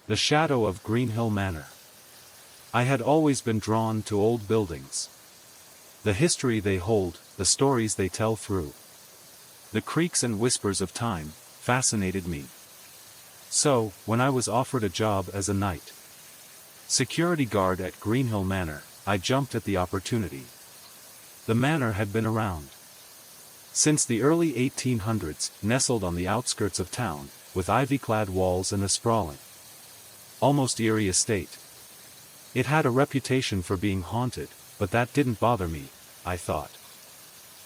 The shadow of Greenhill Manor. I had always been drawn to old buildings. The history they hold, the stories they tell through. The creaks and whispers of time fascinated me. So, when I was offered a job as a night security guard at Greenhill Manor, I jumped at the opportunity. The manor had been around since the early 1800s, nestled on the outskirts of town, with ivy-clad walls and a sprawling, almost eerie estate. It had a reputation for being haunted, but that didn't bother me, I thought.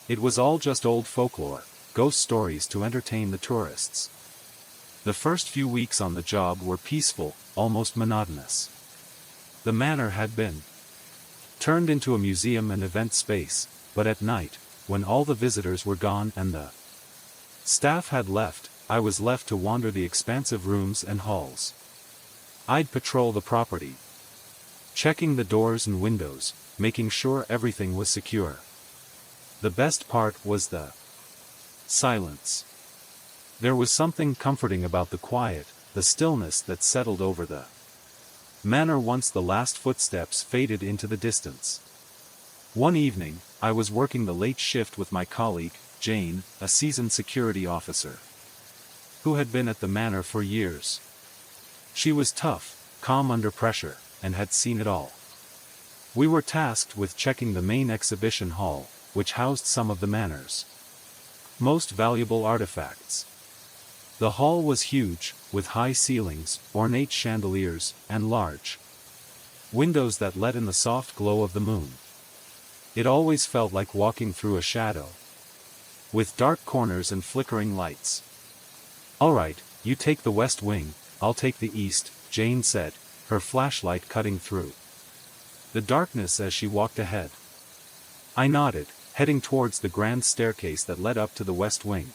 It was all just old folklore, ghost stories to entertain the tourists. The first few weeks on the job were peaceful, almost monotonous. The manor had been turned into a museum and event space, but at night, when all the visitors were gone and the staff had left, I was left to wander the expansive rooms and halls. I'd patrol the property, checking the doors and windows, making sure everything was secure. The best part was the silence. There was something comforting about the quiet, the stillness that settled over the manor once the last footsteps faded into the distance. One evening, I was working the late shift with my colleague, Jane, a seasoned security officer, who had been at the manor for years. She was tough, calm under pressure, and had seen it all. We were tasked with checking the main exhibition hall, which housed some of the manor's most valuable artifacts. The hall was huge, with high ceilings, ornate chandeliers, and large windows that let in the soft glow of the moon. It always felt like walking through a shadow, with dark corners and flickering lights. "All right, you take the west wing, I'll take the east," Jane said, her flashlight cutting through the darkness as she walked ahead. I nodded, heading towards the grand staircase that led up to the west wing.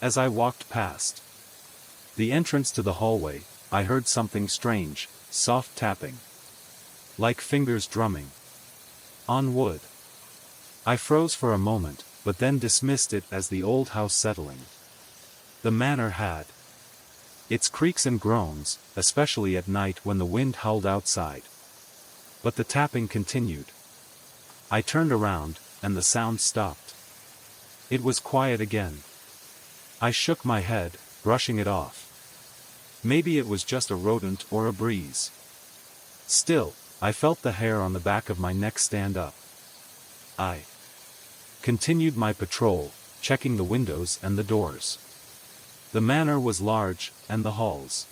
As I walked past the entrance to the hallway, I heard something strange, soft tapping, like fingers drumming on wood. I froze for a moment, but then dismissed it as the old house settling. The manor had its creaks and groans, especially at night when the wind howled outside. But the tapping continued. I turned around, and the sound stopped. It was quiet again. I shook my head, brushing it off. Maybe it was just a rodent or a breeze. Still, I felt the hair on the back of my neck stand up. I continued my patrol, checking the windows and the doors. The manor was large, and the halls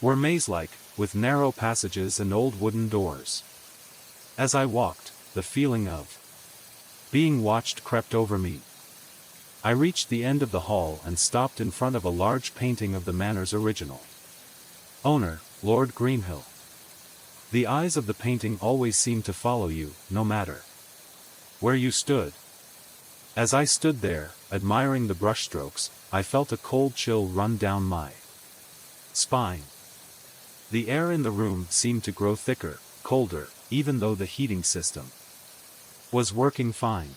were maze-like, with narrow passages and old wooden doors. As I walked, the feeling of being watched crept over me. I reached the end of the hall and stopped in front of a large painting of the manor's original owner, Lord Greenhill. The eyes of the painting always seemed to follow you, no matter where you stood. As I stood there, admiring the brushstrokes, I felt a cold chill run down my spine. The air in the room seemed to grow thicker, colder, even though the heating system was working fine.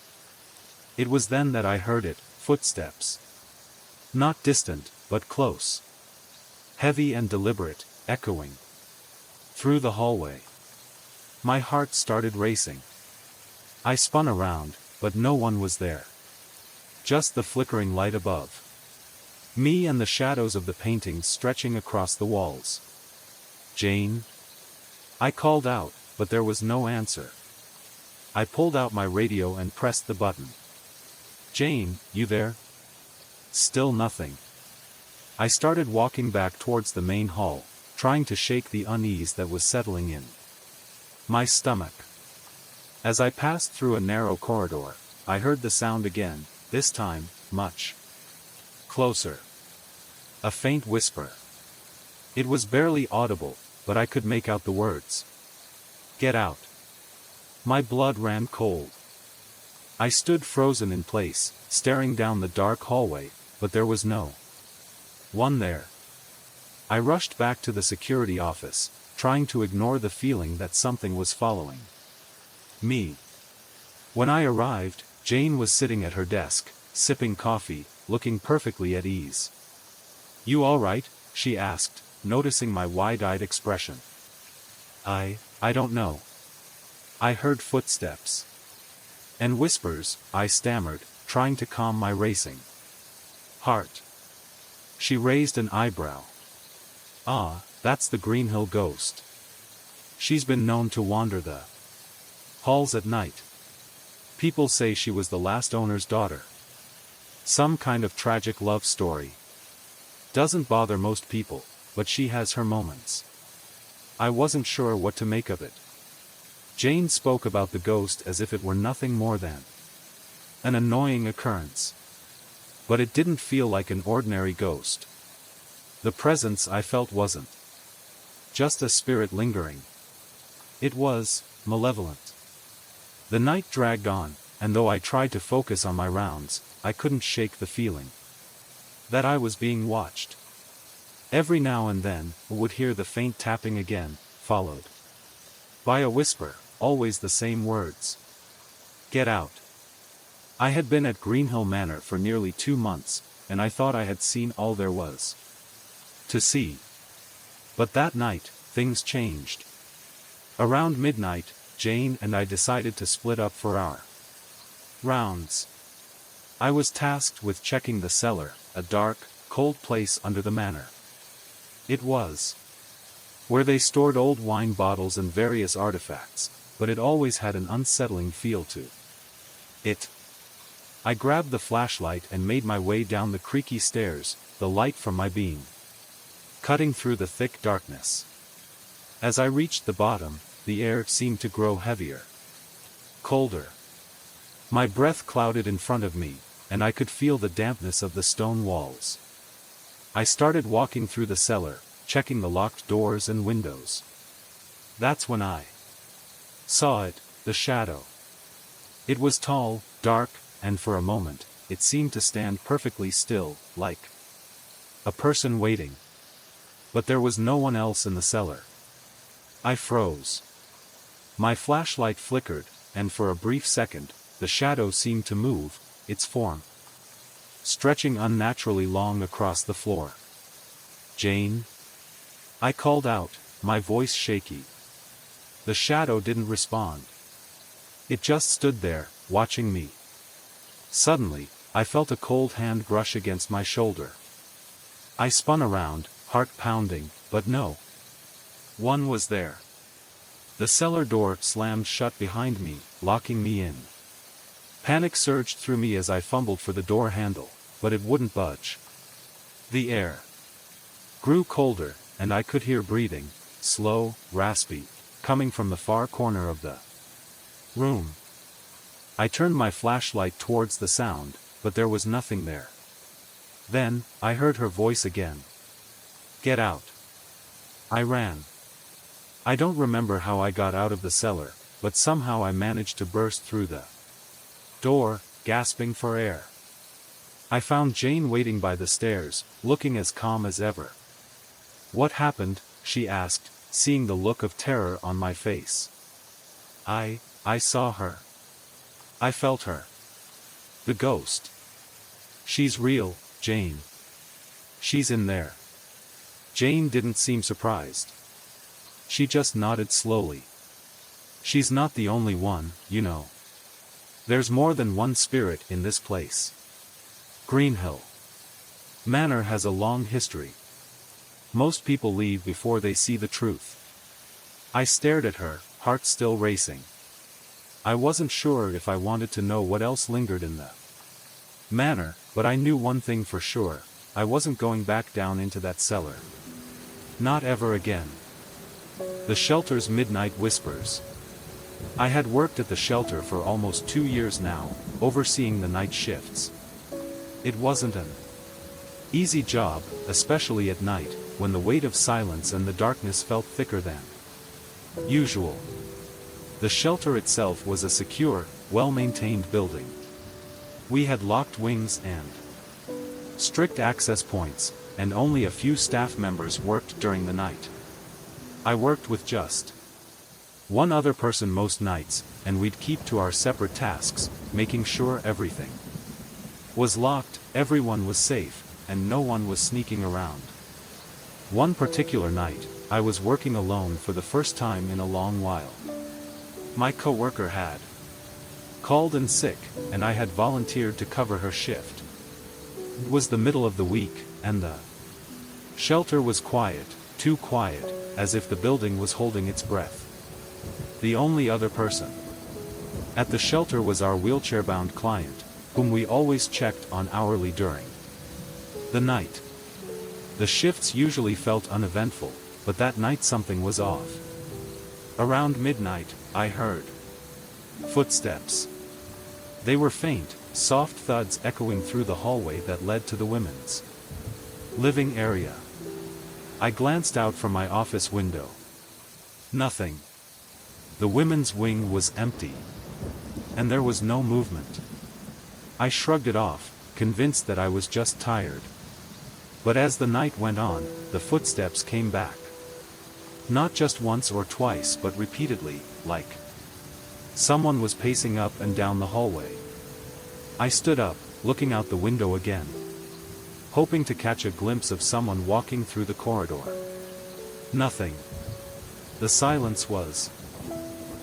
It was then that I heard it, footsteps. Not distant, but close. Heavy and deliberate, echoing through the hallway. My heart started racing. I spun around, but no one was there. Just the flickering light above me and the shadows of the paintings stretching across the walls. "Jane?" I called out, but there was no answer. I pulled out my radio and pressed the button. "Jane, you there?" Still nothing. I started walking back towards the main hall, trying to shake the unease that was settling in my stomach. As I passed through a narrow corridor, I heard the sound again, this time, much closer. A faint whisper. It was barely audible, but I could make out the words. "Get out." My blood ran cold. I stood frozen in place, staring down the dark hallway, but there was no one there. I rushed back to the security office, trying to ignore the feeling that something was following me. When I arrived, Jane was sitting at her desk, sipping coffee, looking perfectly at ease. "You all right?" she asked, noticing my wide-eyed expression. I don't know. I heard footsteps. And whispers, I stammered, trying to calm my racing heart. She raised an eyebrow. Ah, that's the Greenhill ghost. She's been known to wander the halls at night. People say she was the last owner's daughter. Some kind of tragic love story. Doesn't bother most people, but she has her moments. I wasn't sure what to make of it. Jane spoke about the ghost as if it were nothing more than an annoying occurrence. But it didn't feel like an ordinary ghost. The presence I felt wasn't just a spirit lingering. It was malevolent. The night dragged on, and though I tried to focus on my rounds, I couldn't shake the feeling that I was being watched. Every now and then, I would hear the faint tapping again, followed by a whisper, always the same words. Get out. I had been at Greenhill Manor for nearly 2 months, and I thought I had seen all there was to see. But that night, things changed. Around midnight, Jane and I decided to split up for our rounds. I was tasked with checking the cellar, a dark, cold place under the manor. It was where they stored old wine bottles and various artifacts, but it always had an unsettling feel to it. I grabbed the flashlight and made my way down the creaky stairs, the light from my beam cutting through the thick darkness. As I reached the bottom, the air seemed to grow heavier, colder. My breath clouded in front of me, and I could feel the dampness of the stone walls. I started walking through the cellar, checking the locked doors and windows. That's when I saw it, the shadow. It was tall, dark, and for a moment, it seemed to stand perfectly still, like a person waiting. But there was no one else in the cellar. I froze. My flashlight flickered, and for a brief second, the shadow seemed to move, its form stretching unnaturally long across the floor. Jane? I called out, my voice shaky. The shadow didn't respond. It just stood there, watching me. Suddenly, I felt a cold hand brush against my shoulder. I spun around, heart pounding, but no one was there. The cellar door slammed shut behind me, locking me in. Panic surged through me as I fumbled for the door handle, but it wouldn't budge. The air grew colder, and I could hear breathing, slow, raspy, coming from the far corner of the room. I turned my flashlight towards the sound, but there was nothing there. Then, I heard her voice again. Get out. I ran. I don't remember how I got out of the cellar, but somehow I managed to burst through the door, gasping for air. I found Jane waiting by the stairs, looking as calm as ever. What happened? She asked, seeing the look of terror on my face. I saw her. I felt her. The ghost. She's real, Jane. She's in there. Jane didn't seem surprised. She just nodded slowly. She's not the only one, you know. There's more than one spirit in this place. Greenhill Manor has a long history. Most people leave before they see the truth. I stared at her, heart still racing. I wasn't sure if I wanted to know what else lingered in the manor, but I knew one thing for sure, I wasn't going back down into that cellar. Not ever again. The shelter's midnight whispers. I had worked at the shelter for almost 2 years now, overseeing the night shifts. It wasn't an easy job, especially at night, when the weight of silence and the darkness felt thicker than usual. The shelter itself was a secure, well-maintained building. We had locked wings and strict access points, and only a few staff members worked during the night. I worked with just one other person most nights, and we'd keep to our separate tasks, making sure everything was locked, everyone was safe, and no one was sneaking around. One particular night, I was working alone for the first time in a long while. My coworker had called in sick, and I had volunteered to cover her shift. It was the middle of the week, and the shelter was quiet, too quiet, as if the building was holding its breath. The only other person at the shelter was our wheelchair-bound client, whom we always checked on hourly during the night. The shifts usually felt uneventful, but that night something was off. Around midnight, I heard footsteps. They were faint, soft thuds echoing through the hallway that led to the women's living area. I glanced out from my office window. Nothing. The women's wing was empty. And there was no movement. I shrugged it off, convinced that I was just tired. But as the night went on, the footsteps came back. Not just once or twice but repeatedly, like someone was pacing up and down the hallway. I stood up, looking out the window again, hoping to catch a glimpse of someone walking through the corridor. Nothing. The silence was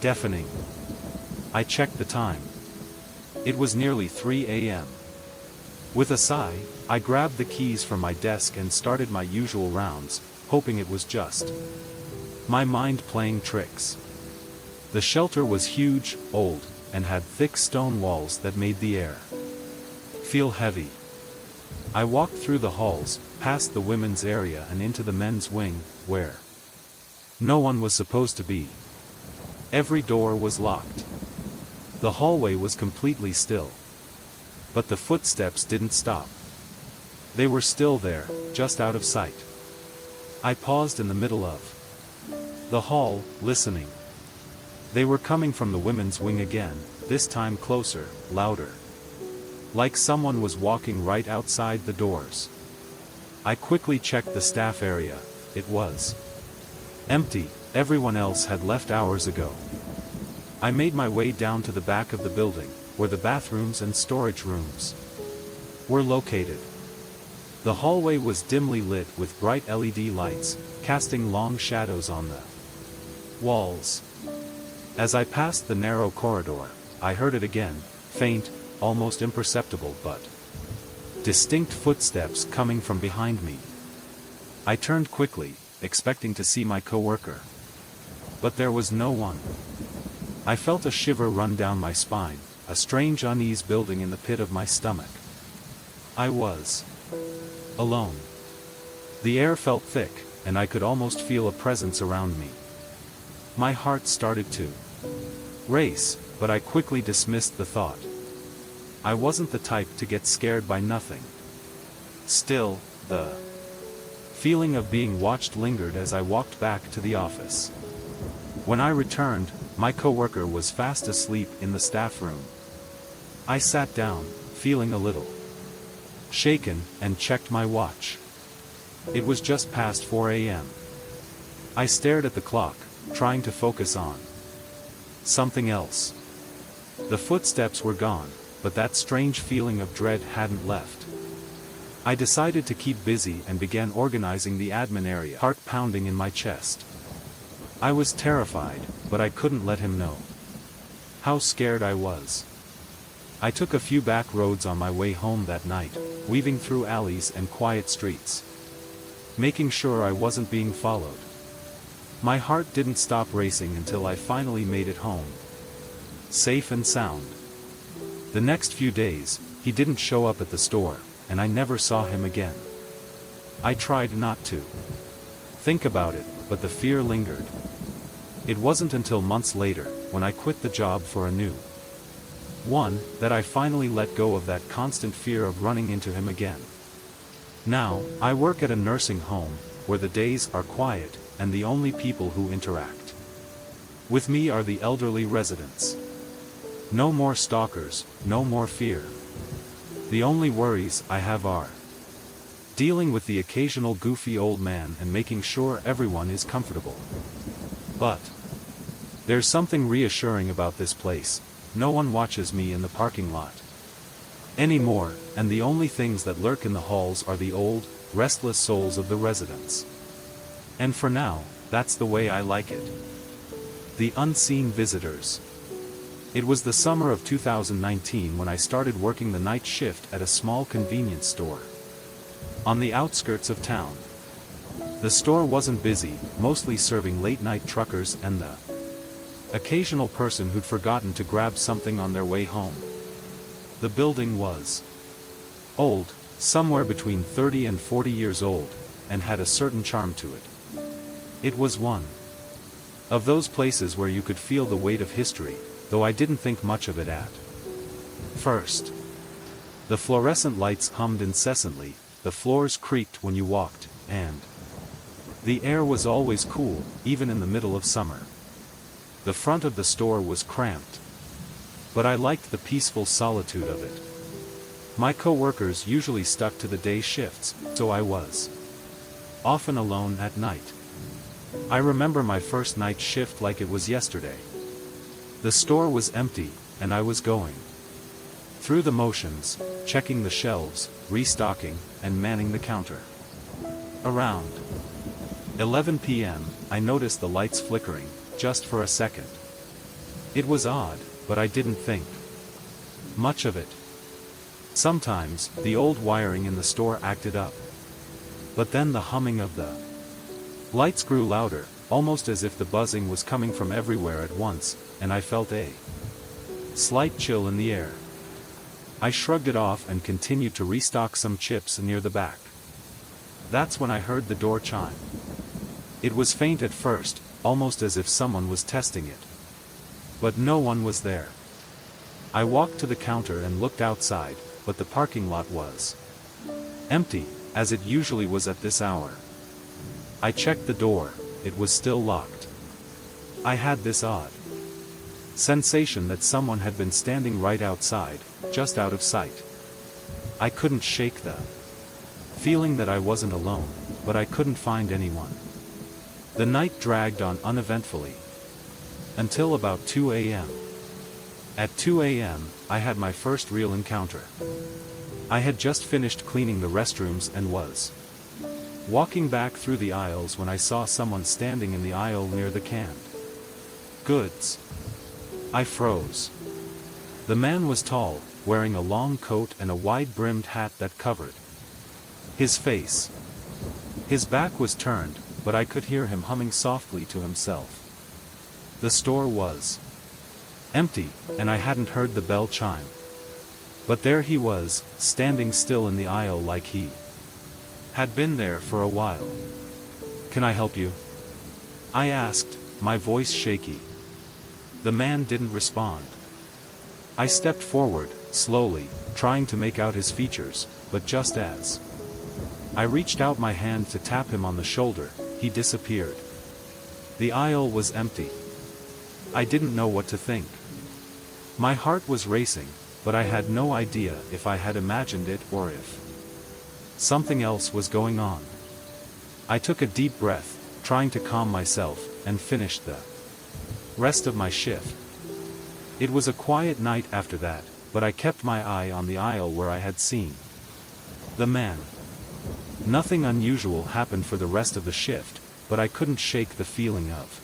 deafening. I checked the time. It was nearly 3 a.m. With a sigh, I grabbed the keys from my desk and started my usual rounds, hoping it was just my mind playing tricks. The shelter was huge, old, and had thick stone walls that made the air feel heavy. I walked through the halls, past the women's area and into the men's wing, where no one was supposed to be. Every door was locked. The hallway was completely still. But the footsteps didn't stop. They were still there, just out of sight. I paused in the middle of the hall, listening. They were coming from the women's wing again, this time closer, louder. Like someone was walking right outside the doors. I quickly checked the staff area. It was empty, everyone else had left hours ago. I made my way down to the back of the building, where the bathrooms and storage rooms were located. The hallway was dimly lit with bright LED lights, casting long shadows on the walls. As I passed the narrow corridor, I heard it again, faint, almost imperceptible but distinct footsteps coming from behind me. I turned quickly, expecting to see my coworker. But there was no one. I felt a shiver run down my spine, a strange unease building in the pit of my stomach. I was alone. The air felt thick, and I could almost feel a presence around me. My heart started to race, but I quickly dismissed the thought. I wasn't the type to get scared by nothing. Still, the feeling of being watched lingered as I walked back to the office. When I returned, my coworker was fast asleep in the staff room. I sat down, feeling a little shaken, and checked my watch. It was just past 4 a.m. I stared at the clock, trying to focus on something else. The footsteps were gone, but that strange feeling of dread hadn't left. I decided to keep busy and began organizing the admin area, heart pounding in my chest. I was terrified, but I couldn't let him know how scared I was. I took a few back roads on my way home that night, weaving through alleys and quiet streets, making sure I wasn't being followed. My heart didn't stop racing until I finally made it home, safe and sound. The next few days, he didn't show up at the store, and I never saw him again. I tried not to think about it, but the fear lingered. It wasn't until months later, when I quit the job for a new one, that I finally let go of that constant fear of running into him again. Now, I work at a nursing home, where the days are quiet, and the only people who interact with me are the elderly residents. No more stalkers, no more fear. The only worries I have are dealing with the occasional goofy old man and making sure everyone is comfortable. But there's something reassuring about this place. No one watches me in the parking lot anymore, and the only things that lurk in the halls are the old, restless souls of the residents. And for now, that's the way I like it. The unseen visitors. It was the summer of 2019 when I started working the night shift at a small convenience store on the outskirts of town. The store wasn't busy, mostly serving late-night truckers and the occasional person who'd forgotten to grab something on their way home. The building was old, somewhere between 30 and 40 years old, and had a certain charm to it. It was one of those places where you could feel the weight of history, though I didn't think much of it at first. The fluorescent lights hummed incessantly, the floors creaked when you walked, and the air was always cool, even in the middle of summer. The front of the store was cramped, but I liked the peaceful solitude of it. My co-workers usually stuck to the day shifts, so I was often alone at night. I remember my first night shift like it was yesterday. The store was empty, and I was going through the motions, checking the shelves, restocking, and manning the counter. Around 11 p.m., I noticed the lights flickering, just for a second. It was odd, but I didn't think much of it. Sometimes, the old wiring in the store acted up. But then the humming of the lights grew louder, almost as if the buzzing was coming from everywhere at once, and I felt a slight chill in the air. I shrugged it off and continued to restock some chips near the back. That's when I heard the door chime. It was faint at first, almost as if someone was testing it. But no one was there. I walked to the counter and looked outside, but the parking lot was empty, as it usually was at this hour. I checked the door, it was still locked. I had this odd sensation that someone had been standing right outside, just out of sight. I couldn't shake the feeling that I wasn't alone, but I couldn't find anyone. The night dragged on uneventfully until about 2 a.m. At 2 a.m., I had my first real encounter. I had just finished cleaning the restrooms and was walking back through the aisles when I saw someone standing in the aisle near the canned goods. I froze. The man was tall, wearing a long coat and a wide-brimmed hat that covered his face. His back was turned, but I could hear him humming softly to himself. The store was empty, and I hadn't heard the bell chime. But there he was, standing still in the aisle like he had been there for a while. "Can I help you?" I asked, my voice shaky. The man didn't respond. I stepped forward, slowly, trying to make out his features, but just as I reached out my hand to tap him on the shoulder, he disappeared. The aisle was empty. I didn't know what to think. My heart was racing, but I had no idea if I had imagined it or if something else was going on. I took a deep breath, trying to calm myself, and finished the rest of my shift. It was a quiet night after that, but I kept my eye on the aisle where I had seen the man. Nothing unusual happened for the rest of the shift, but I couldn't shake the feeling of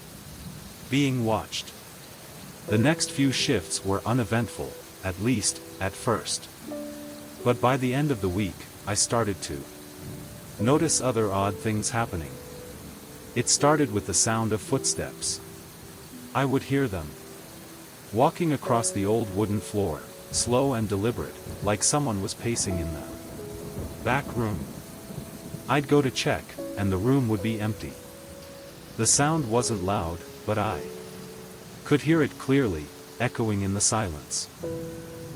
being watched. The next few shifts were uneventful, at least, at first. But by the end of the week, I started to notice other odd things happening. It started with the sound of footsteps. I would hear them walking across the old wooden floor, slow and deliberate, like someone was pacing in the back room. I'd go to check, and the room would be empty. The sound wasn't loud, but I could hear it clearly, echoing in the silence.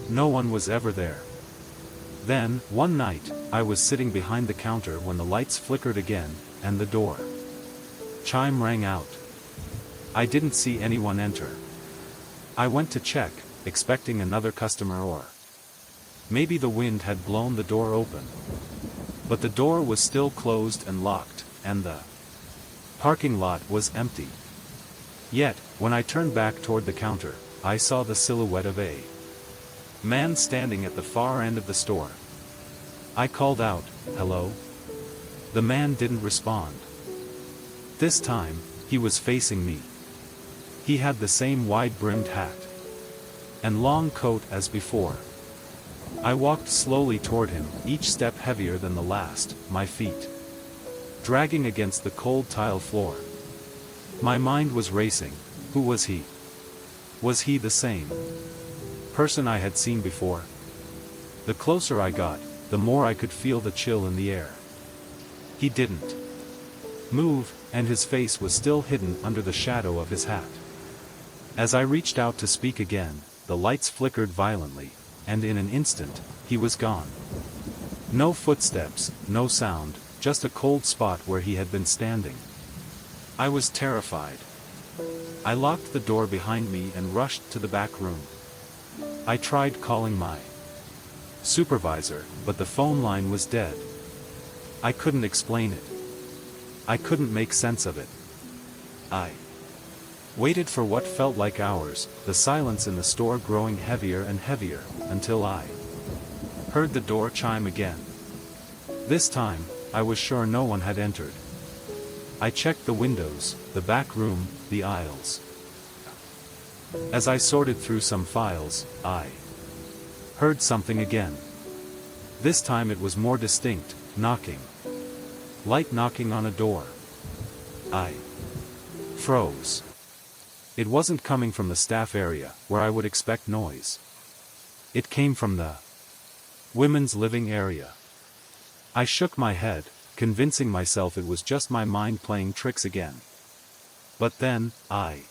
No one was ever there. Then, one night, I was sitting behind the counter when the lights flickered again, and the door chime rang out. I didn't see anyone enter. I went to check, expecting another customer or maybe the wind had blown the door open. But the door was still closed and locked, and the parking lot was empty. Yet, when I turned back toward the counter, I saw the silhouette of a man standing at the far end of the store. I called out, "Hello?" The man didn't respond. This time, he was facing me. He had the same wide-brimmed hat and long coat as before. I walked slowly toward him, each step heavier than the last, my feet dragging against the cold tile floor. My mind was racing. Who was he? Was he the same person I had seen before? The closer I got, the more I could feel the chill in the air. He didn't move, and his face was still hidden under the shadow of his hat. As I reached out to speak again, the lights flickered violently, and in an instant, he was gone. No footsteps, no sound, just a cold spot where he had been standing. I was terrified. I locked the door behind me and rushed to the back room. I tried calling my supervisor, but the phone line was dead. I couldn't explain it. I couldn't make sense of it. I waited for what felt like hours, the silence in the store growing heavier and heavier, until I heard the door chime again. This time, I was sure no one had entered. I checked the windows, the back room, the aisles. As I sorted through some files, I heard something again. This time it was more distinct, knocking. Light knocking on a door. I froze. It wasn't coming from the staff area, where I would expect noise. It came from the women's living area. I shook my head, convincing myself it was just my mind playing tricks again. But then, I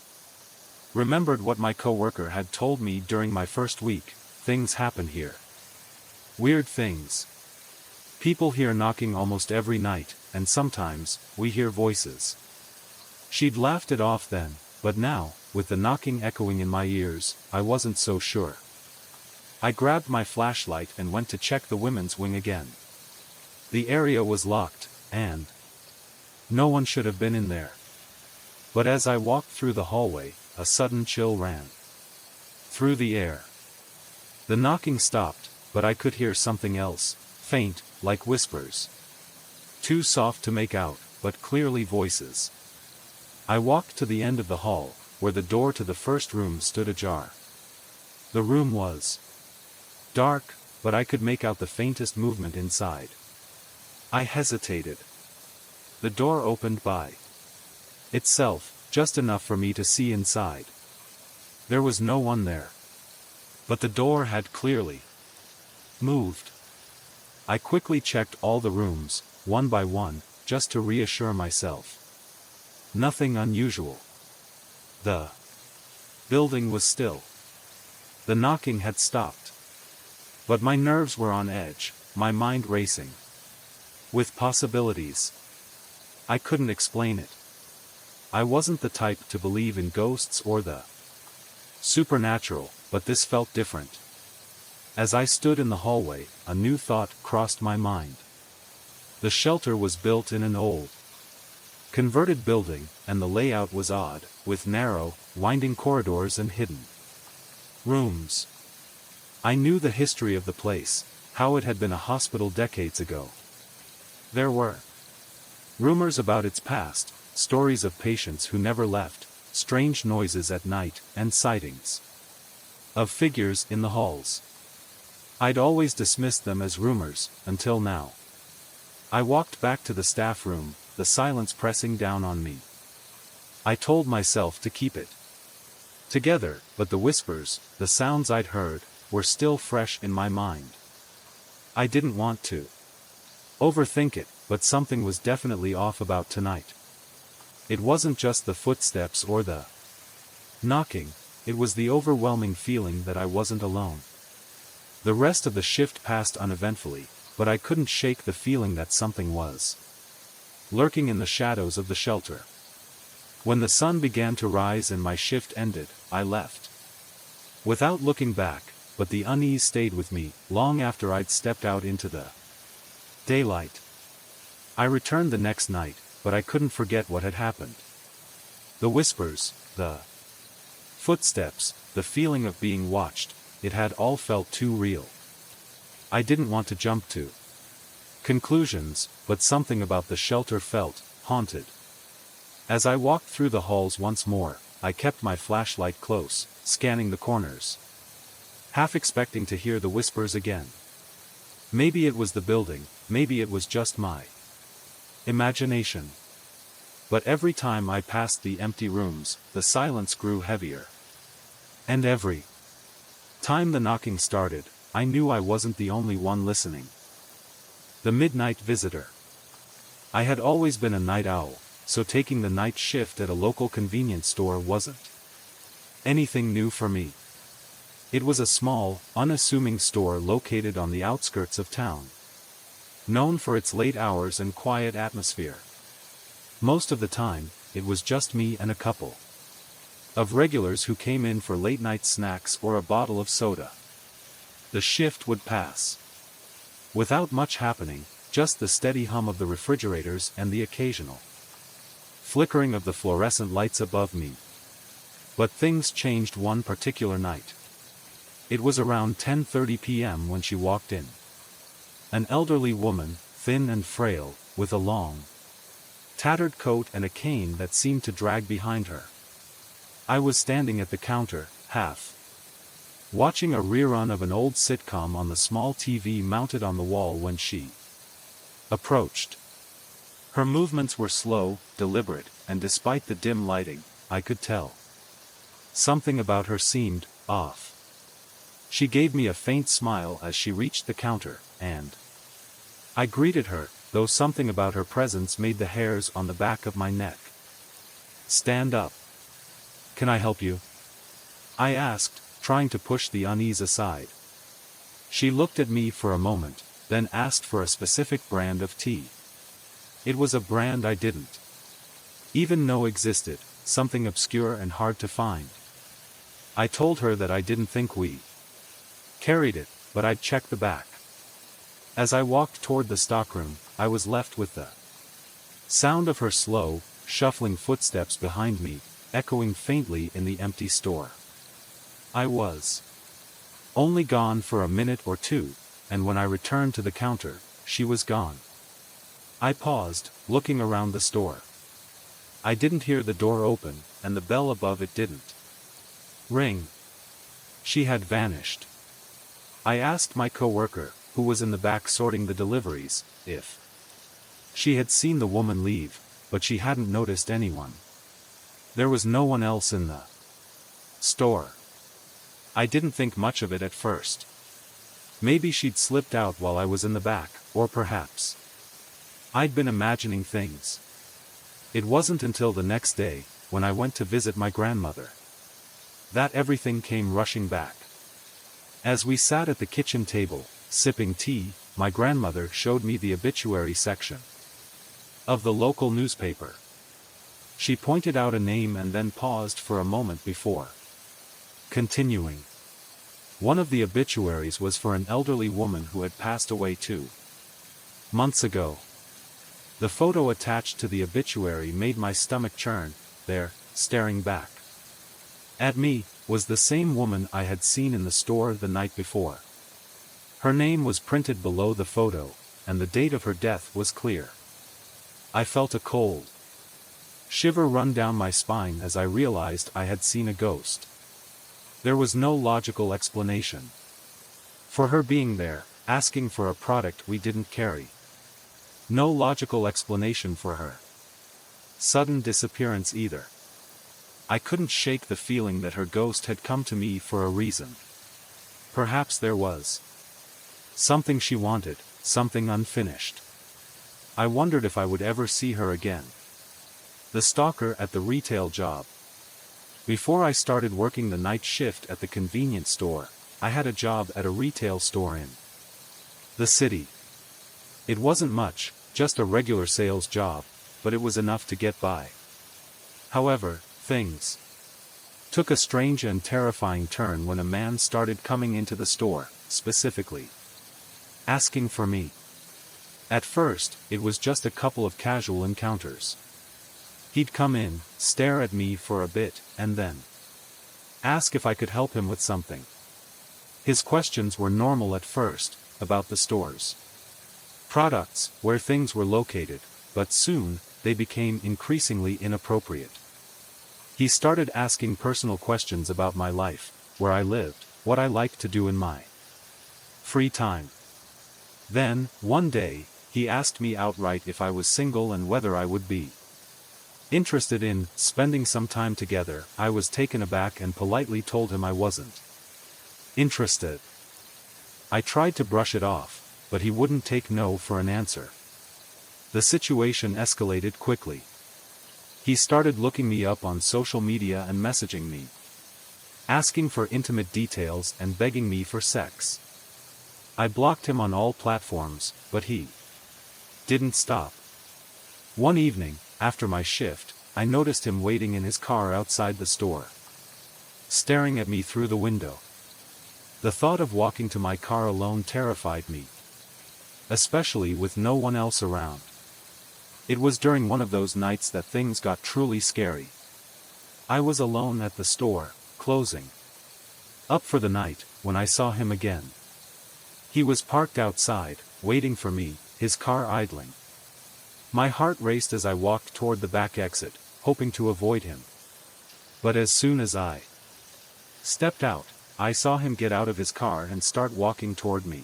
remembered what my coworker had told me during my first week. Things happen here. Weird things. People hear knocking almost every night, and sometimes, we hear voices. She'd laughed it off then, but now, with the knocking echoing in my ears, I wasn't so sure. I grabbed my flashlight and went to check the women's wing again. The area was locked, and no one should have been in there. But as I walked through the hallway, a sudden chill ran through the air. The knocking stopped, but I could hear something else, faint, like whispers. Too soft to make out, but clearly voices. I walked to the end of the hall, where the door to the first room stood ajar. The room was dark, but I could make out the faintest movement inside. I hesitated. The door opened by itself, just enough for me to see inside. There was no one there. But the door had clearly moved. I quickly checked all the rooms, one by one, just to reassure myself. Nothing unusual. The building was still. The knocking had stopped. But my nerves were on edge, my mind racing with possibilities. I couldn't explain it. I wasn't the type to believe in ghosts or the supernatural, but this felt different. As I stood in the hallway, a new thought crossed my mind. The shelter was built in an old converted building, and the layout was odd, with narrow, winding corridors and hidden rooms. I knew the history of the place, how it had been a hospital decades ago. There were rumors about its past, stories of patients who never left, strange noises at night, and sightings of figures in the halls. I'd always dismissed them as rumors, until now. I walked back to the staff room, the silence pressing down on me. I told myself to keep it together, but the whispers, the sounds I'd heard, were still fresh in my mind. I didn't want to overthink it, but something was definitely off about tonight. It wasn't just the footsteps or the knocking, it was the overwhelming feeling that I wasn't alone. The rest of the shift passed uneventfully, but I couldn't shake the feeling that something was lurking in the shadows of the shelter. When the sun began to rise and my shift ended, I left without looking back, but the unease stayed with me, long after I'd stepped out into the daylight. I returned the next night, but I couldn't forget what had happened. The whispers, the footsteps, the feeling of being watched, it had all felt too real. I didn't want to jump to conclusions, but something about the shelter felt haunted. As I walked through the halls once more, I kept my flashlight close, scanning the corners, half expecting to hear the whispers again. Maybe it was the building, maybe it was just my imagination. But every time I passed the empty rooms, the silence grew heavier. And every time the knocking started, I knew I wasn't the only one listening. The midnight visitor. I had always been a night owl, so taking the night shift at a local convenience store wasn't anything new for me. It was a small, unassuming store located on the outskirts of town, known for its late hours and quiet atmosphere. Most of the time, it was just me and a couple of regulars who came in for late-night snacks or a bottle of soda. The shift would pass without much happening, just the steady hum of the refrigerators and the occasional flickering of the fluorescent lights above me. But things changed one particular night. It was around 10:30 p.m. when she walked in. An elderly woman, thin and frail, with a long, tattered coat and a cane that seemed to drag behind her. I was standing at the counter, half watching a rerun of an old sitcom on the small TV mounted on the wall when she approached. Her movements were slow, deliberate, and despite the dim lighting, I could tell something about her seemed off. She gave me a faint smile as she reached the counter, and I greeted her, though something about her presence made the hairs on the back of my neck stand up. "Can I help you?" I asked, trying to push the unease aside. She looked at me for a moment, then asked for a specific brand of tea. It was a brand I didn't even know existed, something obscure and hard to find. I told her that I didn't think we carried it, but I'd check the back. As I walked toward the stockroom, I was left with the sound of her slow, shuffling footsteps behind me, echoing faintly in the empty store. I was only gone for a minute or two, and when I returned to the counter, she was gone. I paused, looking around the store. I didn't hear the door open, and the bell above it didn't ring. She had vanished. I asked my coworker, who was in the back sorting the deliveries, if she had seen the woman leave, but she hadn't noticed anyone. There was no one else in the store. I didn't think much of it at first. Maybe she'd slipped out while I was in the back, or perhaps I'd been imagining things. It wasn't until the next day, when I went to visit my grandmother, that everything came rushing back. As we sat at the kitchen table, sipping tea, my grandmother showed me the obituary section of the local newspaper. She pointed out a name and then paused for a moment before continuing. One of the obituaries was for an elderly woman who had passed away 2 months ago. The photo attached to the obituary made my stomach churn. There, staring back at me, was the same woman I had seen in the store the night before. Her name was printed below the photo, and the date of her death was clear. I felt a cold shiver run down my spine as I realized I had seen a ghost. There was no logical explanation for her being there, asking for a product we didn't carry. No logical explanation for her sudden disappearance either. I couldn't shake the feeling that her ghost had come to me for a reason. Perhaps there was something she wanted, something unfinished. I wondered if I would ever see her again. The stalker at the retail job. Before I started working the night shift at the convenience store, I had a job at a retail store in the city. It wasn't much, just a regular sales job, but it was enough to get by. However, things took a strange and terrifying turn when a man started coming into the store, specifically asking for me. At first, it was just a couple of casual encounters. He'd come in, stare at me for a bit, and then ask if I could help him with something. His questions were normal at first, about the store's products, where things were located, but soon, they became increasingly inappropriate. He started asking personal questions about my life, where I lived, what I liked to do in my free time. Then, one day, he asked me outright if I was single and whether I would be interested in spending some time together. I was taken aback and politely told him I wasn't interested. I tried to brush it off, but he wouldn't take no for an answer. The situation escalated quickly. He started looking me up on social media and messaging me, asking for intimate details and begging me for sex. I blocked him on all platforms, but he didn't stop. One evening, after my shift, I noticed him waiting in his car outside the store, staring at me through the window. The thought of walking to my car alone terrified me, especially with no one else around. It was during one of those nights that things got truly scary. I was alone at the store, closing up for the night, when I saw him again. He was parked outside, waiting for me, his car idling. My heart raced as I walked toward the back exit, hoping to avoid him. But as soon as I stepped out, I saw him get out of his car and start walking toward me.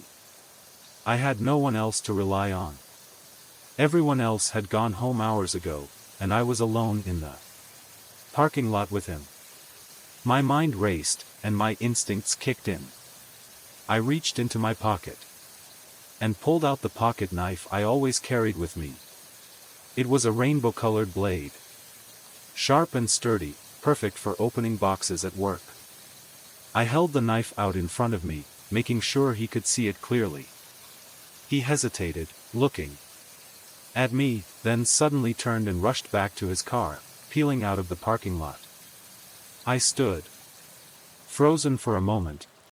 I had no one else to rely on. Everyone else had gone home hours ago, and I was alone in the parking lot with him. My mind raced, and my instincts kicked in. I reached into my pocket and pulled out the pocket knife I always carried with me. It was a rainbow-colored blade, sharp and sturdy, perfect for opening boxes at work. I held the knife out in front of me, making sure he could see it clearly. He hesitated, looking at me, then suddenly turned and rushed back to his car, peeling out of the parking lot. I stood frozen for a moment,